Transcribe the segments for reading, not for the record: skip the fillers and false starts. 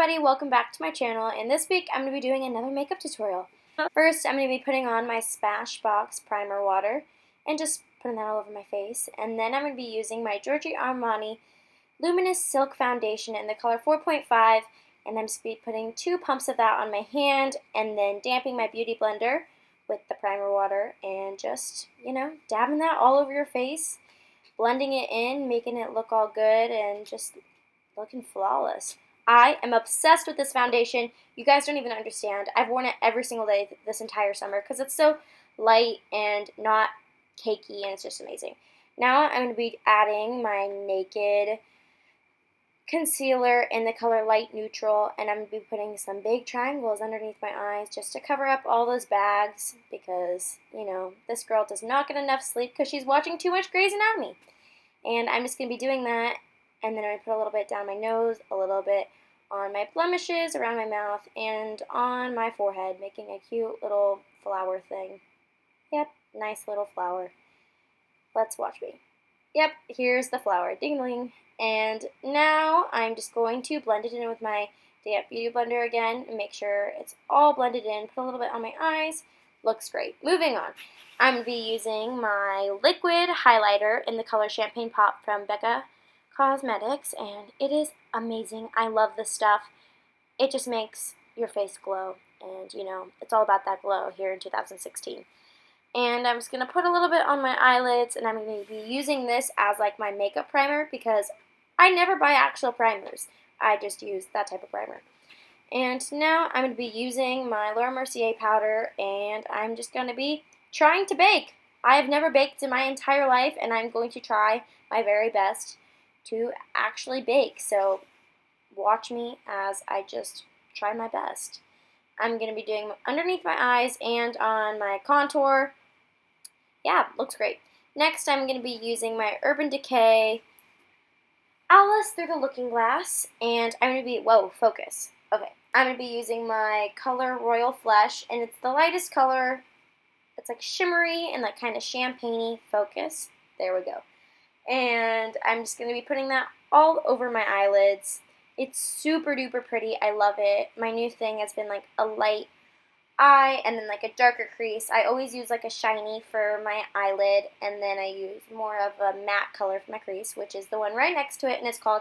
everybody, welcome back to my channel, and this week I'm going to be doing another makeup tutorial. First, I'm going to be putting on my Smashbox primer water and just putting that all over my face, and then I'm going to be using my Giorgio Armani Luminous Silk Foundation in the color 4.5, and I'm just going to be putting 2 pumps of that on my hand and then damping my beauty blender with the primer water and just, dabbing that all over your face, blending it in, making it look all good and just looking flawless. I am obsessed with this foundation. You guys don't even understand. I've worn it every single day this entire summer because it's so light and not cakey, and it's just amazing. Now I'm going to be adding my Naked concealer in the color light neutral, and I'm going to be putting some big triangles underneath my eyes just to cover up all those bags because, this girl does not get enough sleep because she's watching too much Grey's Anatomy. And I'm just going to be doing that. And then I'm going to put a little bit down my nose, a little bit on my blemishes, around my mouth, and on my forehead, making a cute little flower thing. Yep, nice little flower. Let's watch me. Yep, here's the flower. Ding-a-ling. And now I'm just going to blend it in with my damp beauty blender again and make sure it's all blended in. Put a little bit on my eyes. Looks great. Moving on. I'm going to be using my liquid highlighter in the color Champagne Pop from Becca Cosmetics, and it is amazing. I love this stuff. It just makes your face glow, and it's all about that glow here in 2016. And I'm just going to put a little bit on my eyelids, and I'm going to be using this as like my makeup primer because I never buy actual primers. I just use that type of primer. And now I'm going to be using my Mercier powder, and I'm just going to be trying to bake. I have never baked in my entire life, and I'm going to try my very best to actually bake. So watch me as I just try my best. I'm going to be doing underneath my eyes and on my contour. Yeah, looks great. Next, I'm going to be using my Urban Decay Alice Through the Looking Glass, and I'm going to be, whoa, focus. Okay, I'm going to be using my color Royal Flush, and it's the lightest color. It's like shimmery and like kind of champagne-y. Focus. There we go. And I'm just going to be putting that all over my eyelids. It's super duper pretty. I love it. My new thing has been like a light eye and then like a darker crease. I always use like a shiny for my eyelid, and then I use more of a matte color for my crease, which is the one right next to it, and it's called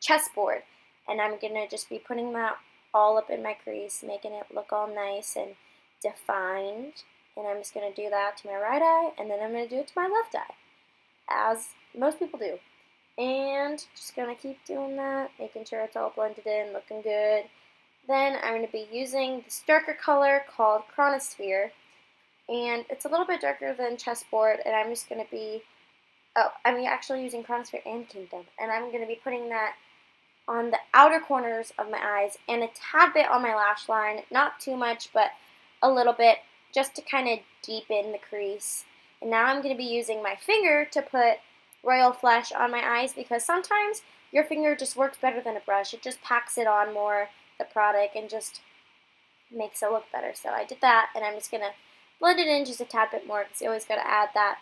Chessboard. And I'm going to just be putting that all up in my crease, making it look all nice and defined. And I'm just going to do that to my right eye, and then I'm going to do it to my left eye, as most people do. And just going to keep doing that, making sure it's all blended in, looking good. Then I'm going to be using this darker color called Chronosphere, and it's a little bit darker than Chessboard, and I'm just going to be, I'm actually using Chronosphere and Kingdom, and I'm going to be putting that on the outer corners of my eyes and a tad bit on my lash line, not too much, but a little bit, just to kind of deepen the crease. And now I'm going to be using my finger to put Royal Flush on my eyes because sometimes your finger just works better than a brush. It just packs it on more, the product, and just makes it look better. So I did that, and I'm just going to blend it in just a tad bit more because you always got to add that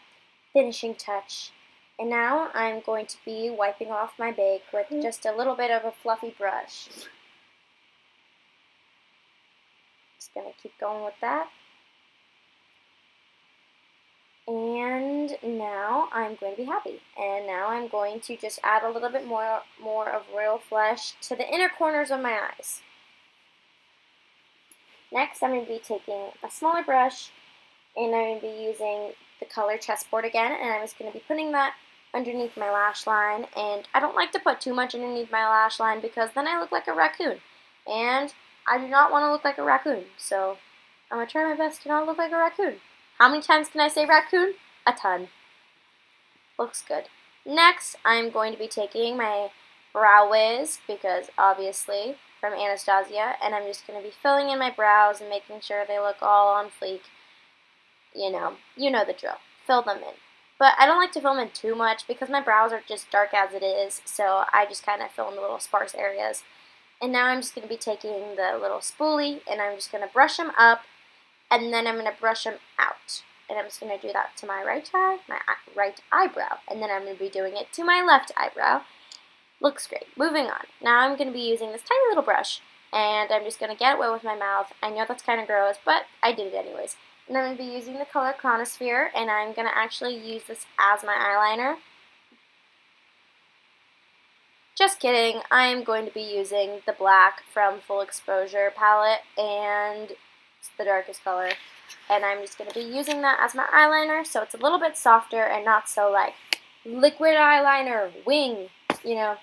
finishing touch. And now I'm going to be wiping off my bake with just a little bit of a fluffy brush. Just going to keep going with that. And now I'm going to be happy. And now I'm going to just add a little bit more of Royal Flush to the inner corners of my eyes. Next, I'm going to be taking a smaller brush, and I'm going to be using the color Chessboard again, and I'm just going to be putting that underneath my lash line. And I don't like to put too much underneath my lash line because then I look like a raccoon. And I do not want to look like a raccoon, so I'm going to try my best to not look like a raccoon. How many times can I say raccoon? A ton. Looks good. Next, I'm going to be taking my Brow Wiz, because obviously, from Anastasia, and I'm just going to be filling in my brows and making sure they look all on fleek. You know the drill. Fill them in. But I don't like to fill them in too much because my brows are just dark as it is, so I just kind of fill in the little sparse areas. And now I'm just going to be taking the little spoolie, and I'm just going to brush them up, and then I'm going to brush them out. And I'm just going to do that to my right eye, my right eyebrow. And then I'm going to be doing it to my left eyebrow. Looks great. Moving on. Now I'm going to be using this tiny little brush and I'm just going to get it wet with my mouth. I know that's kind of gross, but I did it anyways. And I'm going to be using the color Chronosphere, and I'm going to actually use this as my eyeliner. Just kidding, I'm going to be using the black from Full Exposure palette, and it's the darkest color. And I'm just going to be using that as my eyeliner, so it's a little bit softer and not so like liquid eyeliner, wing, you know.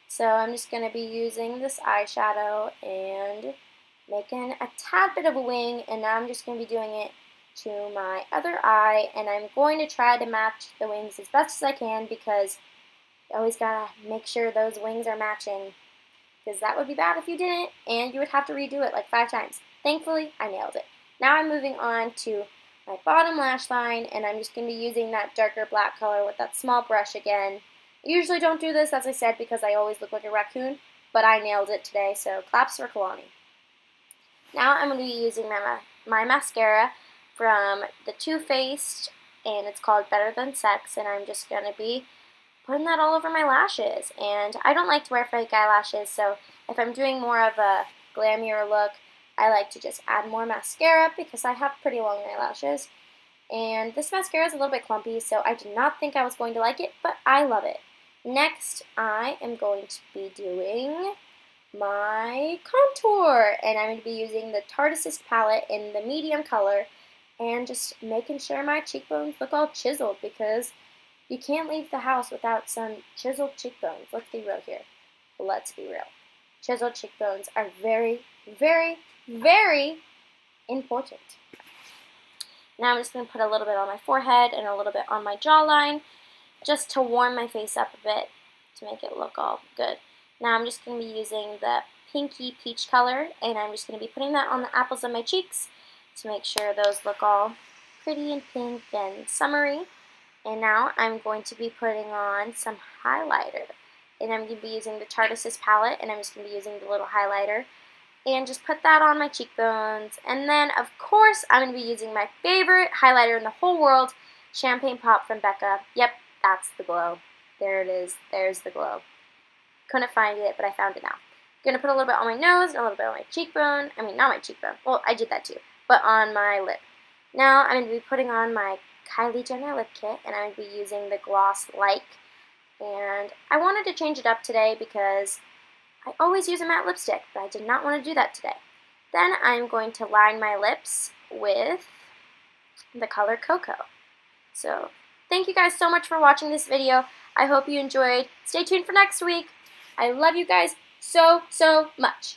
So I'm just going to be using this eyeshadow and making a tad bit of a wing, and now I'm just going to be doing it to my other eye, and I'm going to try to match the wings as best as I can because you always gotta make sure those wings are matching, because that would be bad if you didn't, and you would have to redo it like 5 times. Thankfully, I nailed it. Now I'm moving on to my bottom lash line, and I'm just going to be using that darker black color with that small brush again. I usually don't do this, as I said, because I always look like a raccoon, but I nailed it today, so claps for Kalani. Now I'm going to be using my mascara from the Too Faced, and it's called Better Than Sex, and I'm just going to be putting that all over my lashes. And I don't like to wear fake eyelashes, so if I'm doing more of a glammier look, I like to just add more mascara because I have pretty long eyelashes. And this mascara is a little bit clumpy, so I did not think I was going to like it, but I love it. Next, I am going to be doing my contour, and I'm going to be using the Tarteist palette in the medium color and just making sure my cheekbones look all chiseled, because you can't leave the house without some chiseled cheekbones. Let's be real here. Let's be real. Chiseled cheekbones are very, very, very important. Now I'm just going to put a little bit on my forehead and a little bit on my jawline just to warm my face up a bit to make it look all good. Now I'm just going to be using the pinky peach color, and I'm just going to be putting that on the apples of my cheeks to make sure those look all pretty and pink and summery. And now I'm going to be putting on some highlighter. And I'm going to be using the Tarteist palette, and I'm just going to be using the little highlighter. And just put that on my cheekbones. And then, of course, I'm going to be using my favorite highlighter in the whole world, Champagne Pop from Becca. Yep, that's the glow. There it is. There's the glow. Couldn't find it, but I found it now. I'm going to put a little bit on my nose and a little bit on my cheekbone. I mean, not my cheekbone. Well, I did that too. But on my lip. Now I'm going to be putting on my Kylie Jenner lip kit, and I'm going to be using the gloss Like. And I wanted to change it up today because I always use a matte lipstick, but I did not want to do that today. Then I'm going to line my lips with the color KoKo. So thank you guys so much for watching this video. I hope you enjoyed. Stay tuned for next week. I love you guys so, so much.